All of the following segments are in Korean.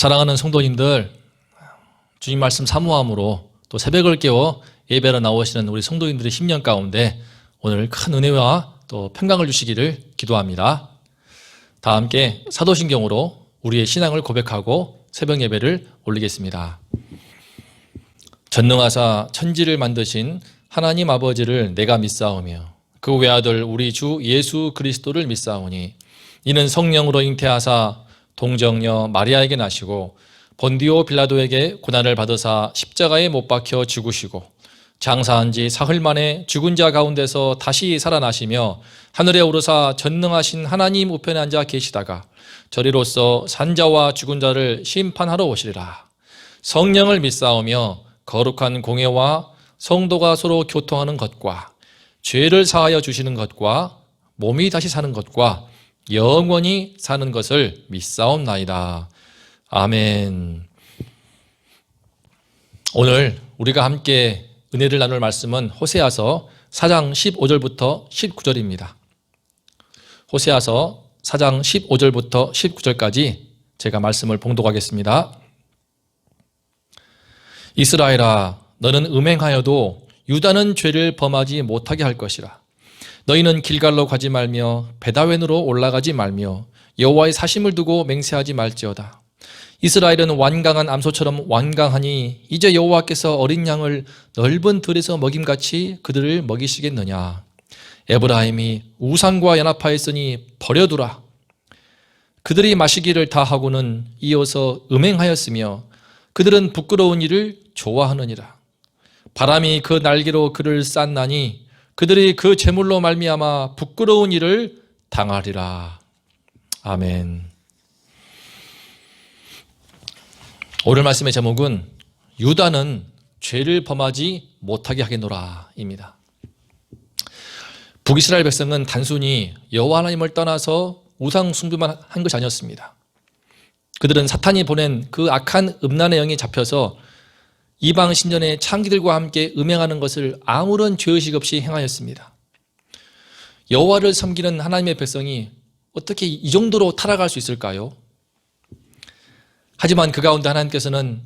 사랑하는 성도님들, 주님 말씀 사모함으로 또 새벽을 깨워 예배로 나오시는 우리 성도님들의 심령 가운데 오늘 큰 은혜와 또 평강을 주시기를 기도합니다. 다 함께 사도신경으로 우리의 신앙을 고백하고 새벽 예배를 올리겠습니다. 전능하사 천지를 만드신 하나님 아버지를 내가 믿사오며 그 외아들 우리 주 예수 그리스도를 믿사오니 이는 성령으로 잉태하사 동정녀 마리아에게 나시고 본디오 빌라도에게 고난을 받으사 십자가에 못 박혀 죽으시고 장사한 지 사흘 만에 죽은 자 가운데서 다시 살아나시며 하늘에 오르사 전능하신 하나님 우편에 앉아 계시다가 저리로서 산자와 죽은 자를 심판하러 오시리라. 성령을 믿사오며 거룩한 공예와 성도가 서로 교통하는 것과 죄를 사하여 주시는 것과 몸이 다시 사는 것과 영원히 사는 것을 믿사옵나이다. 아멘. 오늘 우리가 함께 은혜를 나눌 말씀은 호세아서 4장 15절부터 19절입니다. 호세아서 4장 15절부터 19절까지 제가 말씀을 봉독하겠습니다. 이스라엘아, 너는 음행하여도 유다는 죄를 범하지 못하게 할 것이라. 너희는 길갈로 가지 말며 베다웬으로 올라가지 말며 여호와의 사심을 두고 맹세하지 말지어다. 이스라엘은 완강한 암소처럼 완강하니 이제 여호와께서 어린 양을 넓은 들에서 먹임같이 그들을 먹이시겠느냐. 에브라임이 우상과 연합하였으니 버려두라. 그들이 마시기를 다 하고는 이어서 음행하였으며 그들은 부끄러운 일을 좋아하느니라. 바람이 그 날개로 그를 쌌나니 그들이 그 재물로 말미암아 부끄러운 일을 당하리라. 아멘. 오늘 말씀의 제목은 유다는 죄를 범하지 못하게 하겠노라 입니다. 북이스라엘 백성은 단순히 여호와 하나님을 떠나서 우상 숭배만 한 것이 아니었습니다. 그들은 사탄이 보낸 그 악한 음란의 영에 잡혀서 이방 신전의 창기들과 함께 음행하는 것을 아무런 죄의식 없이 행하였습니다. 여호와를 섬기는 하나님의 백성이 어떻게 이 정도로 타락할 수 있을까요? 하지만 그 가운데 하나님께서는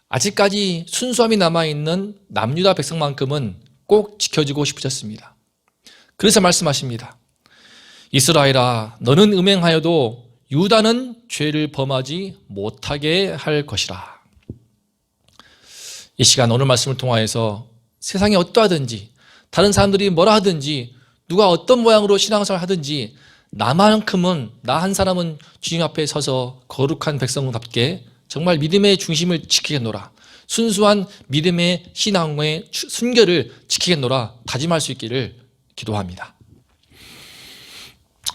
아직까지 순수함이 남아있는 남유다 백성만큼은 꼭 지켜주고 싶으셨습니다. 그래서 말씀하십니다. 이스라엘아, 너는 음행하여도 유다는 죄를 범하지 못하게 할 것이라. 이 시간 오늘 말씀을 통하여서 세상이 어떠하든지 다른 사람들이 뭐라 하든지 누가 어떤 모양으로 신앙생활을 하든지 나만큼은 나 한 사람은 주님 앞에 서서 거룩한 백성답게 정말 믿음의 중심을 지키겠노라. 순수한 믿음의 신앙의 순결을 지키겠노라 다짐할 수 있기를 기도합니다.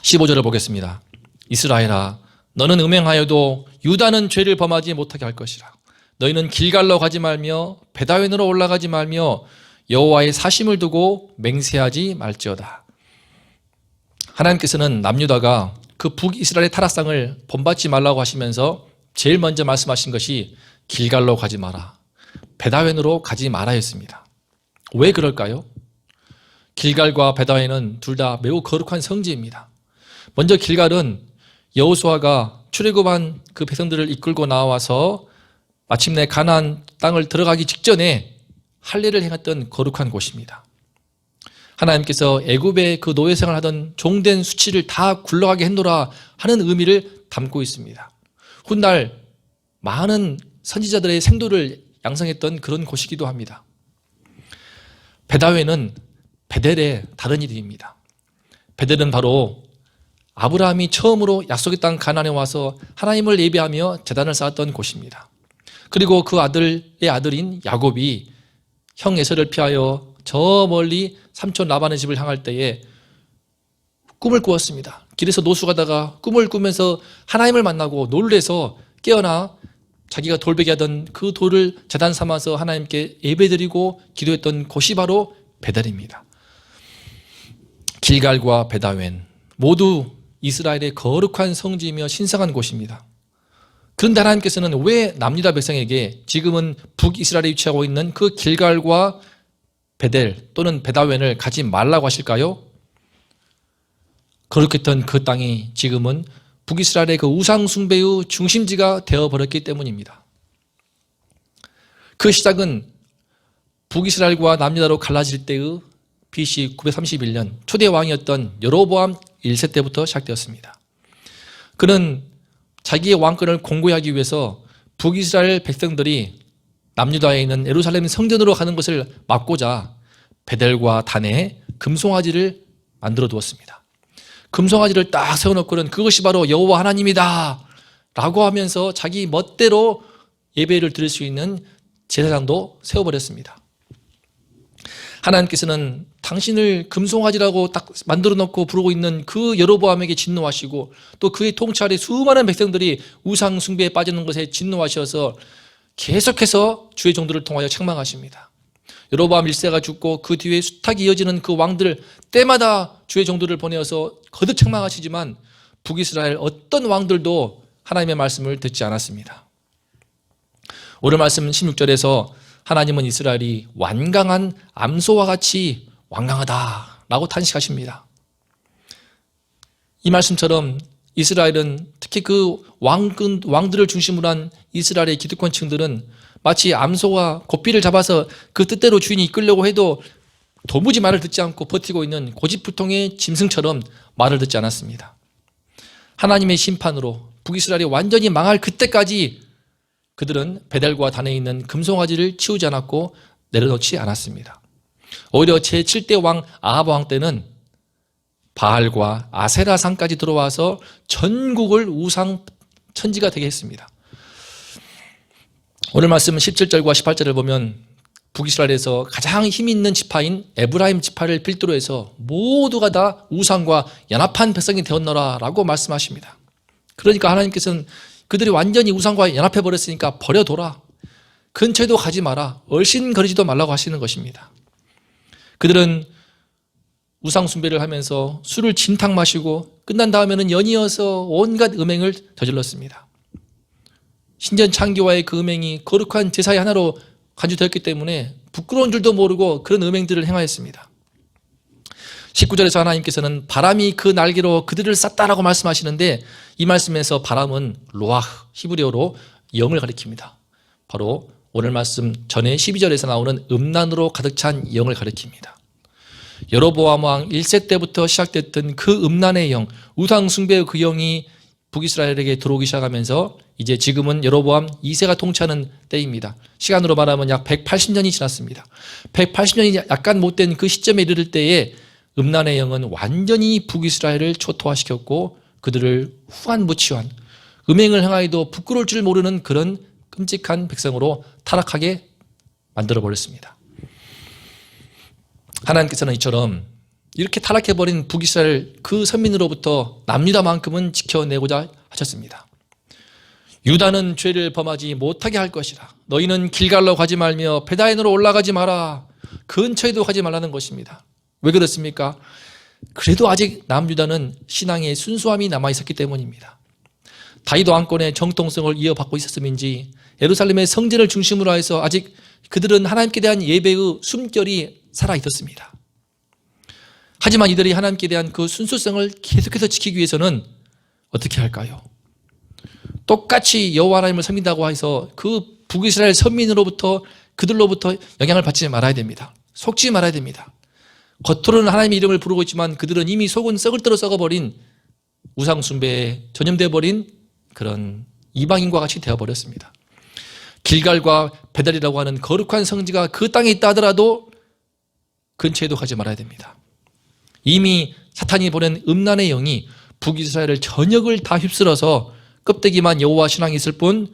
15절을 보겠습니다. 이스라엘아, 너는 음행하여도 유다는 죄를 범하지 못하게 할 것이라. 너희는 길갈로 가지 말며 베다웬으로 올라가지 말며 여호와의 사심을 두고 맹세하지 말지어다. 하나님께서는 남유다가 그 북이스라엘의 타락상을 본받지 말라고 하시면서 제일 먼저 말씀하신 것이 길갈로 가지 마라, 베다웬으로 가지 마라 했습니다. 왜 그럴까요? 길갈과 베다웬은 둘 다 매우 거룩한 성지입니다. 먼저 길갈은 여호수아가 출애굽한 그 백성들을 이끌고 나와서 마침내 가나안 땅을 들어가기 직전에 할례를 행했던 거룩한 곳입니다. 하나님께서 애굽의 그 노예 생활하던 종된 수치를 다 굴러가게 했노라 하는 의미를 담고 있습니다. 훗날 많은 선지자들의 생도를 양성했던 그런 곳이기도 합니다. 베다웬은 베델의 다른 이름입니다. 베델은 바로 아브라함이 처음으로 약속의 땅 가나안에 와서 하나님을 예배하며 제단을 쌓았던 곳입니다. 그리고 그 아들의 아들인 야곱이 형 에서를 피하여 저 멀리 삼촌 라반의 집을 향할 때에 꿈을 꾸었습니다. 길에서 노숙하다가 꿈을 꾸면서 하나님을 만나고 놀래서 깨어나 자기가 돌베개 하던 그 돌을 제단 삼아서 하나님께 예배드리고 기도했던 곳이 바로 베델입니다. 길갈과 베다웬 모두 이스라엘의 거룩한 성지이며 신성한 곳입니다. 그런데 하나님께서는 왜 남유다 백성에게 지금은 북이스라엘에 위치하고 있는 그 길갈과 베델 또는 베다웬을 가지 말라고 하실까요? 거룩했던 그 땅이 지금은 북이스라엘의 그 우상 숭배의 중심지가 되어버렸기 때문입니다. 그 시작은 북이스라엘과 남유다로 갈라질 때의 BC 931년 초대 왕이었던 여로보암 1세 때부터 시작되었습니다. 그는 자기의 왕권을 공고히 하기 위해서 북이스라엘 백성들이 남유다에 있는 예루살렘 성전으로 가는 것을 막고자 베델과 단에 금송아지를 만들어 두었습니다. 금송아지를 딱 세워놓고는 그것이 바로 여호와 하나님이다 라고 하면서 자기 멋대로 예배를 드릴 수 있는 제사장도 세워버렸습니다. 하나님께서는 당신을 금송아지라고 딱 만들어 놓고 부르고 있는 그 여로보암에게 진노하시고 또 그의 통치 아래 수많은 백성들이 우상 숭배에 빠지는 것에 진노하셔서 계속해서 주의 종들을 통하여 책망하십니다. 여로보암 1세가 죽고 그 뒤에 수탁이 이어지는 그 왕들 때마다 주의 종들을 보내어서 거듭 책망하시지만 북이스라엘 어떤 왕들도 하나님의 말씀을 듣지 않았습니다. 오늘 말씀 16절에서 하나님은 이스라엘이 완강한 암소와 같이 완강하다라고 탄식하십니다. 이 말씀처럼 이스라엘은 특히 그 왕들을 중심으로 한 이스라엘의 기득권층들은 마치 암소가 고삐를 잡아서 그 뜻대로 주인이 이끌려고 해도 도무지 말을 듣지 않고 버티고 있는 고집불통의 짐승처럼 말을 듣지 않았습니다. 하나님의 심판으로 북이스라엘이 완전히 망할 그때까지 그들은 베델과 단에 있는 금송아지를 치우지 않았고 내려놓지 않았습니다. 오히려 제7대 왕 아합 왕 때는 바알과 아세라상까지 들어와서 전국을 우상 천지가 되게 했습니다. 오늘 말씀 17절과 18절을 보면 북이스라엘에서 가장 힘 있는 지파인 에브라임 지파를 필두로 해서 모두가 다 우상과 연합한 백성이 되었노라 라고 말씀하십니다. 그러니까 하나님께서는 그들이 완전히 우상과 연합해버렸으니까 버려둬라. 근처에도 가지 마라. 얼씬거리지도 말라고 하시는 것입니다. 그들은 우상 숭배를 하면서 술을 진탕 마시고 끝난 다음에는 연이어서 온갖 음행을 저질렀습니다. 신전 창기와의 그 음행이 거룩한 제사의 하나로 간주되었기 때문에 부끄러운 줄도 모르고 그런 음행들을 행하였습니다. 19절에서 하나님께서는 바람이 그 날개로 그들을 쌌다라고 말씀하시는데 이 말씀에서 바람은 로아흐 히브리어로 영을 가리킵니다. 바로 오늘 말씀 전에 12절에서 나오는 음란으로 가득 찬 영을 가리킵니다. 여로보암 왕 1세 때부터 시작됐던 그 음란의 영, 우상 숭배의 그 영이 북이스라엘에게 들어오기 시작하면서 이제 지금은 여로보암 2세가 통치하는 때입니다. 시간으로 말하면 약 180년이 지났습니다. 180년이 약간 못된 그 시점에 이르를 때에 음란의 영은 완전히 북이스라엘을 초토화시켰고 그들을 후한무치한 음행을 행하여도 부끄러울 줄 모르는 그런 끔찍한 백성으로 타락하게 만들어버렸습니다. 하나님께서는 이처럼 이렇게 타락해버린 북이스라엘 그 선민으로부터 남유다만큼은 지켜내고자 하셨습니다. 유다는 죄를 범하지 못하게 할 것이라. 너희는 길갈로 가지 말며 베다인으로 올라가지 마라. 근처에도 가지 말라는 것입니다. 왜 그렇습니까? 그래도 아직 남유다는 신앙의 순수함이 남아있었기 때문입니다. 다윗 왕권의 정통성을 이어받고 있었음인지 예루살렘의 성전을 중심으로 해서 아직 그들은 하나님께 대한 예배의 숨결이 살아있었습니다. 하지만 이들이 하나님께 대한 그 순수성을 계속해서 지키기 위해서는 어떻게 할까요? 똑같이 여호와 하나님을 섬긴다고 해서 그 북이스라엘 선민으로부터 그들로부터 영향을 받지 말아야 됩니다. 속지 말아야 됩니다. 겉으로는 하나님의 이름을 부르고 있지만 그들은 이미 속은 썩을 대로 썩어버린 우상 숭배에 전염되어 버린 그런 이방인과 같이 되어버렸습니다. 길갈과 베델이라고 하는 거룩한 성지가 그 땅에 있다 하더라도 근처에도 가지 말아야 됩니다. 이미 사탄이 보낸 음란의 영이 북이스라엘을 전역을 다 휩쓸어서 껍데기만 여호와 신앙이 있을 뿐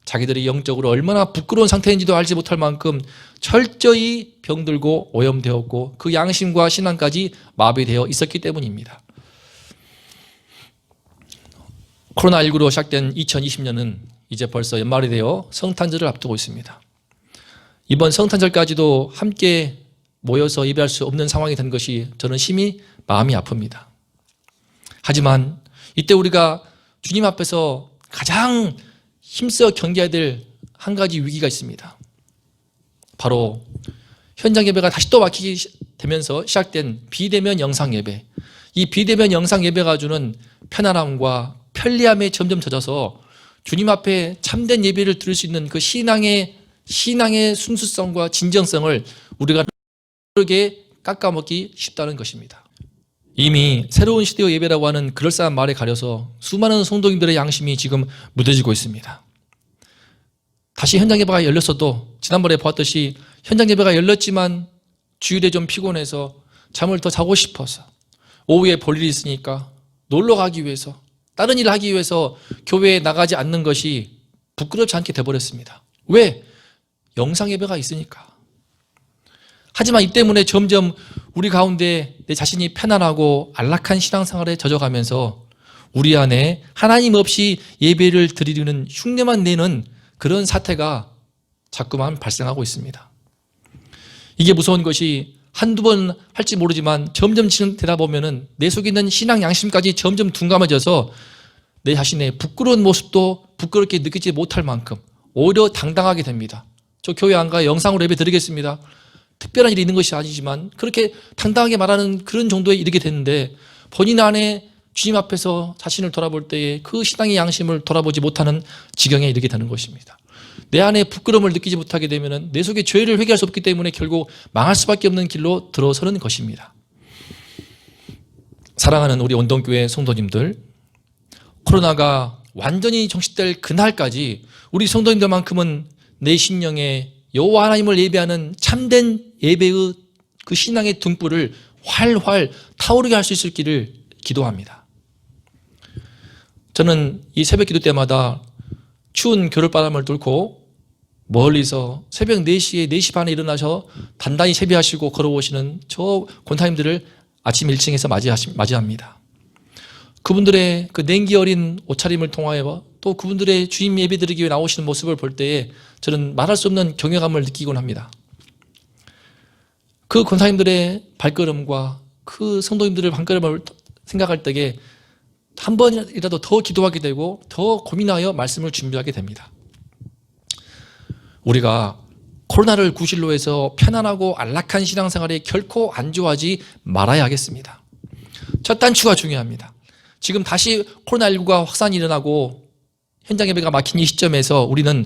자기들이 영적으로 얼마나 부끄러운 상태인지도 알지 못할 만큼 철저히 병들고 오염되었고 그 양심과 신앙까지 마비되어 있었기 때문입니다. 코로나19로 시작된 2020년은 이제 벌써 연말이 되어 성탄절을 앞두고 있습니다. 이번 성탄절까지도 함께 모여서 예배할 수 없는 상황이 된 것이 저는 심히 마음이 아픕니다. 하지만 이때 우리가 주님 앞에서 가장 힘써 경계해야 될 한 가지 위기가 있습니다. 바로 현장 예배가 다시 또 막히게 되면서 시작된 비대면 영상 예배. 이 비대면 영상 예배가 주는 편안함과 편리함에 점점 젖어서 주님 앞에 참된 예배를 드릴 수 있는 그 신앙의 순수성과 진정성을 우리가 모르게 깎아먹기 쉽다는 것입니다. 이미 새로운 시대의 예배라고 하는 그럴싸한 말에 가려서 수많은 성도님들의 양심이 지금 무뎌지고 있습니다. 다시 현장 예배가 열렸어도 지난번에 보았듯이 현장 예배가 열렸지만 주일에 좀 피곤해서 잠을 더 자고 싶어서 오후에 볼 일이 있으니까 놀러 가기 위해서 다른 일을 하기 위해서 교회에 나가지 않는 것이 부끄럽지 않게 돼버렸습니다. 왜? 영상 예배가 있으니까. 하지만 이 때문에 점점 우리 가운데 내 자신이 편안하고 안락한 신앙생활에 젖어가면서 우리 안에 하나님 없이 예배를 드리려는 흉내만 내는 그런 사태가 자꾸만 발생하고 있습니다. 이게 무서운 것이 한두 번 할지 모르지만 점점 진행되다 보면은 내 속에 있는 신앙 양심까지 점점 둔감해져서 내 자신의 부끄러운 모습도 부끄럽게 느끼지 못할 만큼 오히려 당당하게 됩니다. 저 교회 안 가요. 영상으로 예배 드리겠습니다. 특별한 일이 있는 것이 아니지만 그렇게 당당하게 말하는 그런 정도에 이르게 되는데 본인 안에 주님 앞에서 자신을 돌아볼 때에 그 신앙의 양심을 돌아보지 못하는 지경에 이르게 되는 것입니다. 내 안에 부끄러움을 느끼지 못하게 되면 내 속에 죄를 회개할 수 없기 때문에 결국 망할 수밖에 없는 길로 들어서는 것입니다. 사랑하는 우리 온동교회 성도님들, 코로나가 완전히 정식될 그날까지 우리 성도님들만큼은 내 심령에 여호와 하나님을 예배하는 참된 예배의 그 신앙의 등불을 활활 타오르게 할 수 있을 길을 기도합니다. 저는 이 새벽 기도 때마다 추운 겨울바람을 뚫고 멀리서 새벽 4시에 4시 반에 일어나서 단단히 세배하시고 걸어오시는 저 권사님들을 아침 1층에서 맞이합니다. 그분들의 그 냉기 어린 옷차림을 통하여 또 그분들의 주님 예배 드리기 위해 나오시는 모습을 볼 때에 저는 말할 수 없는 경외감을 느끼곤 합니다. 그 권사님들의 발걸음과 그 성도님들의 발걸음을 생각할 때에 한 번이라도 더 기도하게 되고 더 고민하여 말씀을 준비하게 됩니다. 우리가 코로나를 구실로 해서 편안하고 안락한 신앙생활에 결코 안주하지 말아야 하겠습니다. 첫 단추가 중요합니다. 지금 다시 코로나19가 확산이 일어나고 현장 예배가 막힌 이 시점에서 우리는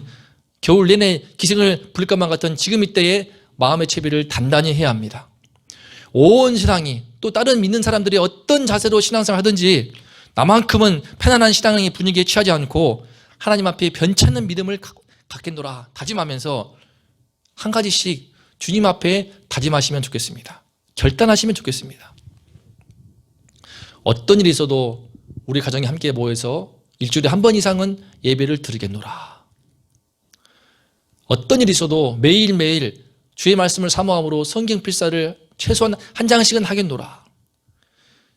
겨울 내내 기승을 부릴 것만 같은 지금 이때에 마음의 채비를 단단히 해야 합니다. 온 세상이 또 다른 믿는 사람들이 어떤 자세로 신앙생활 하든지 나만큼은 편안한 신앙의 분위기에 취하지 않고 하나님 앞에 변찮는 믿음을 갖겠노라 다짐하면서 한 가지씩 주님 앞에 다짐하시면 좋겠습니다. 결단하시면 좋겠습니다. 어떤 일이 있어도 우리 가정이 함께 모여서 일주일에 한 번 이상은 예배를 드리겠노라. 어떤 일이 있어도 매일매일 주의 말씀을 사모함으로 성경 필사를 최소한 한 장씩은 하겠노라.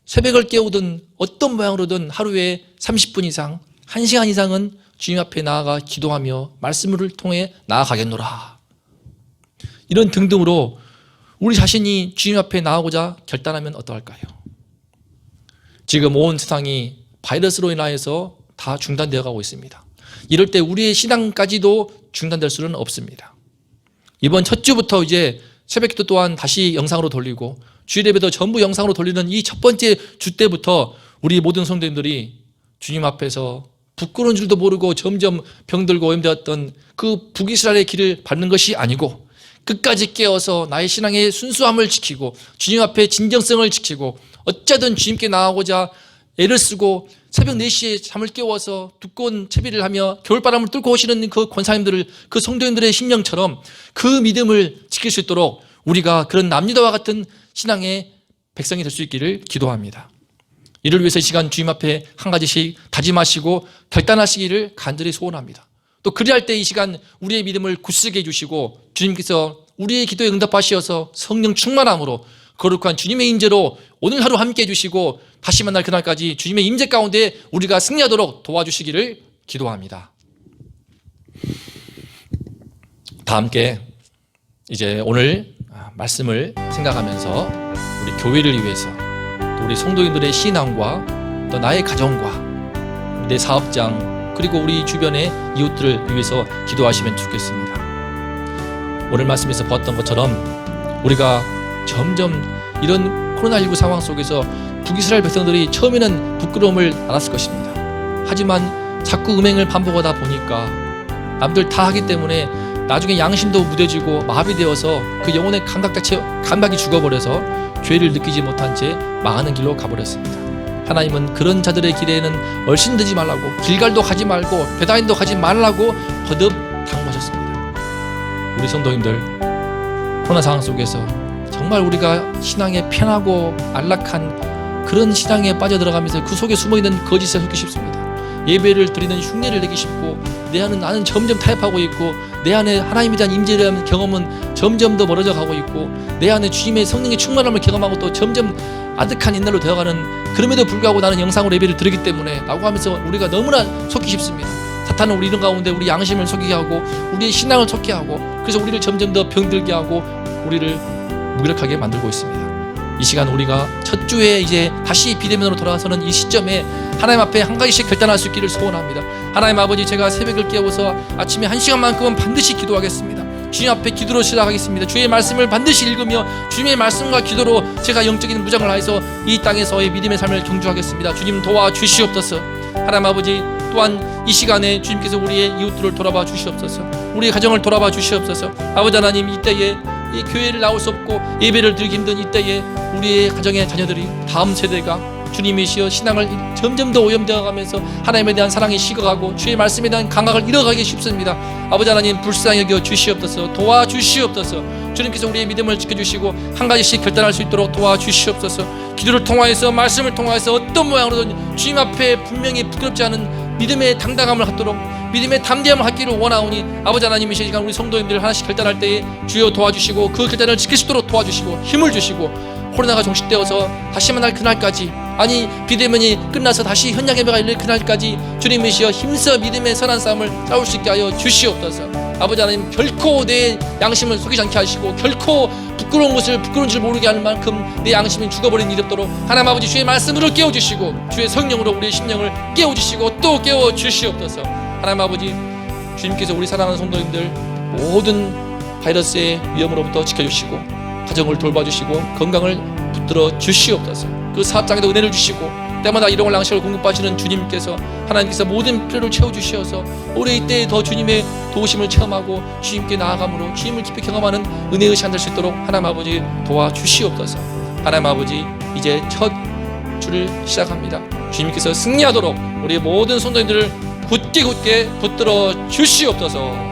새벽을 깨우든 어떤 모양으로든 하루에 30분 이상, 1시간 이상은 주님 앞에 나아가 기도하며 말씀을 통해 나아가겠노라. 이런 등등으로 우리 자신이 주님 앞에 나아가고자 결단하면 어떠할까요? 지금 온 세상이 바이러스로 인하여서 다 중단되어 가고 있습니다. 이럴 때 우리의 신앙까지도 중단될 수는 없습니다. 이번 첫 주부터 이제 새벽기도 또한 다시 영상으로 돌리고 주일 예배도 전부 영상으로 돌리는 이 첫 번째 주 때부터 우리 모든 성도님들이 주님 앞에서 부끄러운 줄도 모르고 점점 병들고 오염되었던 그 북이스라엘의 길을 밟는 것이 아니고 끝까지 깨어서 나의 신앙의 순수함을 지키고 주님 앞에 진정성을 지키고 어쨌든 주님께 나아가고자 애를 쓰고 새벽 4시에 잠을 깨워서 두꺼운 채비를 하며 겨울바람을 뚫고 오시는 그 권사님들을 그 성도님들의 심령처럼 그 믿음을 지킬 수 있도록 우리가 그런 남유다와 같은 신앙의 백성이 될 수 있기를 기도합니다. 이를 위해서 이 시간 주님 앞에 한 가지씩 다짐하시고 결단하시기를 간절히 소원합니다. 또 그리할 때 이 시간 우리의 믿음을 굳세게 해주시고 주님께서 우리의 기도에 응답하시어서 성령 충만함으로 거룩한 주님의 임재로 오늘 하루 함께 해주시고 다시 만날 그날까지 주님의 임재 가운데 우리가 승리하도록 도와주시기를 기도합니다. 다 함께 이제 오늘 말씀을 생각하면서 우리 교회를 위해서 또 우리 성도인들의 신앙과 또 나의 가정과 내 사업장 그리고 우리 주변의 이웃들을 위해서 기도하시면 좋겠습니다. 오늘 말씀에서 보았던 것처럼 우리가 점점 이런 코로나19 상황 속에서 북이스라엘 백성들이 처음에는 부끄러움을 알았을 것입니다. 하지만 자꾸 음행을 반복하다 보니까 남들 다 하기 때문에 나중에 양심도 무뎌지고 마비되어서 그 영혼의 감각이 죽어버려서 죄를 느끼지 못한 채 망하는 길로 가버렸습니다. 하나님은 그런 자들의 길에는 얼씬들지 말라고, 길갈도 가지 말고 베다인도 가지 말라고 거듭 당부하셨습니다. 우리 성도님들, 코로나 상황 속에서 정말 우리가 신앙에 편하고 안락한 그런 신앙에 빠져들어가면서 그 속에 숨어있는 거짓에 속기 쉽습니다. 예배를 드리는 흉내를 내기 쉽고, 내 안은 나는 점점 타협하고 있고, 내 안에 하나님에 대한 임재에 대한 경험은 점점 더 멀어져 가고 있고, 내 안에 주님의 성령의 충만함을 경험하고 또 점점 아득한 옛날로 되어가는, 그럼에도 불구하고 나는 영상으로 예배를 드리기 때문에 라고 하면서 우리가 너무나 속기 쉽습니다. 사탄은 우리 이런 가운데 우리 양심을 속이게 하고 우리의 신앙을 속게 하고, 그래서 우리를 점점 더 병들게 하고 우리를 무기력하게 만들고 있습니다. 이 시간 우리가 첫 주에 이제 다시 비대면으로 돌아가서는 이 시점에 하나님 앞에 한 가지씩 결단할 수 있기를 소원합니다. 하나님 아버지, 제가 새벽을 깨워서 아침에 1시간만큼은 반드시 기도하겠습니다. 주님 앞에 기도로 시작하겠습니다. 주의 말씀을 반드시 읽으며 주님의 말씀과 기도로 제가 영적인 무장을 하여서 이 땅에서의 믿음의 삶을 경주하겠습니다. 주님 도와주시옵소서. 하나님 아버지, 또한 이 시간에 주님께서 우리의 이웃들을 돌아봐 주시옵소서. 우리의 가정을 돌아봐 주시옵소서. 아버지 하나님, 이때에 이 교회를 나올 수 없고 예배를 드리기 힘든 이때에 우리의 가정의 자녀들이, 다음 세대가 주님이시여 신앙을 점점 더 오염되어 가면서 하나님에 대한 사랑이 식어가고 주의 말씀에 대한 감각을 잃어가기 쉽습니다. 아버지 하나님, 불쌍히 여겨 주시옵소서. 도와주시옵소서. 주님께서 우리의 믿음을 지켜주시고 한 가지씩 결단할 수 있도록 도와주시옵소서. 기도를 통하여서, 말씀을 통하여서 어떤 모양으로든 주님 앞에 분명히 부끄럽지 않은 믿음의 당당함을 갖도록, 믿음의 담대함을 갖기를 원하오니, 아버지 하나님, 이 시간 우리 성도님들 하나씩 결단할 때에 주여 도와주시고 그 결단을 지킬 수 있도록 도와주시고 힘을 주시고, 코로나가 종식되어서 다시 만날 그날까지, 아니 비대면이 끝나서 다시 현장 예배가 열릴 그날까지 주님이시여 힘써 믿음의 선한 싸움을 싸울 수 있게 하여 주시옵소서. 아버지 하나님, 결코 내 양심을 속이지 않게 하시고 결코 부끄러운 것을 부끄러운 줄 모르게 할 만큼 내 양심이 죽어버린 일이 없도록 하나님 아버지, 주의 말씀으로 깨워주시고 주의 성령으로 우리의 심령을 깨워주시고 또 깨워주시옵소서. 하나님 아버지, 주님께서 우리 사랑하는 성도님들 모든 바이러스의 위험으로부터 지켜주시고 가정을 돌봐주시고 건강을 붙들어 주시옵소서. 그 사업장에도 은혜를 주시고 때마다 일용할 양식을 공급하시는 주님께서, 하나님께서 모든 필요를 채워주시어서 올해 이때에 더 주님의 도우심을 체험하고 주님께 나아감으로 주님을 깊이 경험하는 은혜의 시간 될 수 있도록 하나님 아버지 도와주시옵소서. 하나님 아버지, 이제 첫 주를 시작합니다. 주님께서 승리하도록 우리 모든 성도님들을 굳게 붙들어 주시옵소서.